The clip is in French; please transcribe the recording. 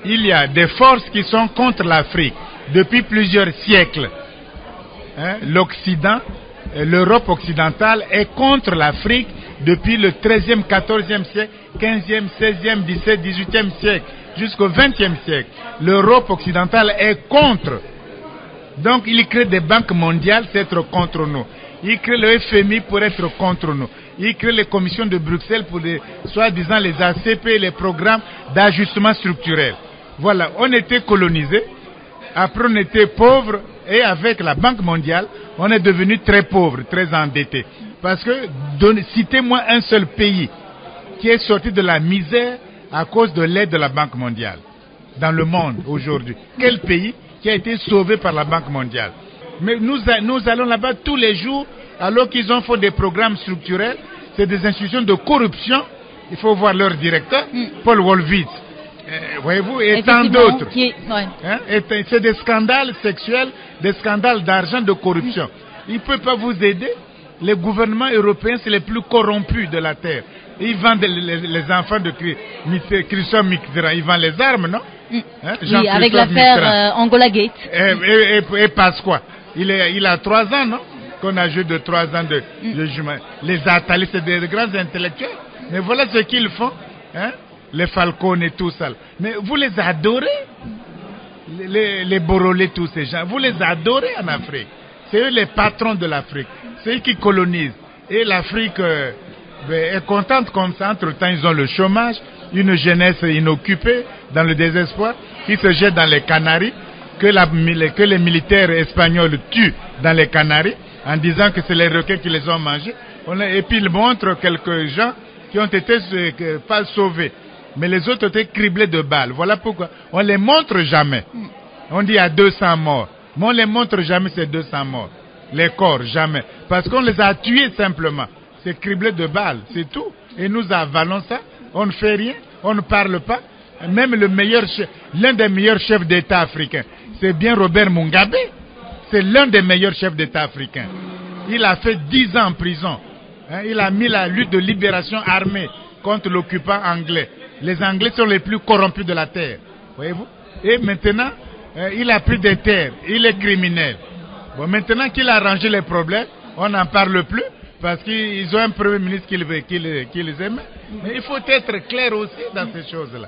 il y a des forces qui sont contre l'Afrique depuis plusieurs siècles. Hein? L'Occident, l'Europe occidentale est contre l'Afrique depuis le 13e, 14e siècle, 15e, 16e, 17e, 18e siècle, jusqu'au 20e siècle. L'Europe occidentale est contre. Donc il crée des banques mondiales pour être contre nous. Il crée le FMI pour être contre nous. Il crée les commissions de Bruxelles pour soi-disant les ACP, les programmes d'ajustement structurel. Voilà, on était colonisés, après on était pauvres, et avec la Banque mondiale, on est devenu très pauvre, très endetté. Parce que, citez-moi un seul pays qui est sorti de la misère à cause de l'aide de la Banque mondiale, dans le monde aujourd'hui. Quel pays qui a été sauvé par la Banque mondiale? Mais nous allons là-bas tous les jours, alors qu'ils ont fait des programmes structurels. C'est des institutions de corruption. Il faut voir leur directeur, Paul Wolfowitz. Voyez-vous, et tant d'autres. Hein? C'est des scandales sexuels, des scandales d'argent, de corruption. Ils ne peuvent pas vous aider. Les gouvernements européens, c'est les plus corrompus de la terre. Ils vendent les enfants de Christophe Mitterrand. Ils vendent les armes, non? Hein? Oui, avec l'affaire Angola Gate. Et Pasqua. Il a 3 ans, non? Qu'on a joué de 3 ans de jugement. Les Attali, c'est des grands intellectuels. Mais voilà ce qu'ils font. Hein? Les Falcone et tout ça. Mais vous les adorez? Les Borolé, tous ces gens. Vous les adorez en Afrique. C'est eux les patrons de l'Afrique. C'est eux qui colonisent. Et l'Afrique est contente comme ça. Entre-temps, ils ont le chômage, une jeunesse inoccupée, dans le désespoir, qui se jette dans les Canaries, que les militaires espagnols tuent dans les Canaries, en disant que c'est les requins qui les ont mangés. Et puis ils montrent quelques gens qui ont été pas sauvés. Mais les autres étaient criblés de balles. Voilà pourquoi on ne les montre jamais. On dit il y a 200 morts. Mais on ne les montre jamais ces 200 morts. Les corps, jamais. Parce qu'on les a tués simplement. C'est criblé de balles, c'est tout. Et nous avalons ça. On ne fait rien. On ne parle pas. Même l'un des meilleurs chefs d'État africains, c'est bien Robert Mugabe. C'est l'un des meilleurs chefs d'État africains. Il a fait 10 ans en prison. Hein, il a mis la lutte de libération armée contre l'occupant anglais. Les Anglais sont les plus corrompus de la terre. Voyez-vous? Et maintenant, il a pris des terres. Il est criminel. Bon, maintenant qu'il a arrangé les problèmes, on n'en parle plus parce qu'ils ont un premier ministre qui les aime. Mais il faut être clair aussi dans ces choses-là.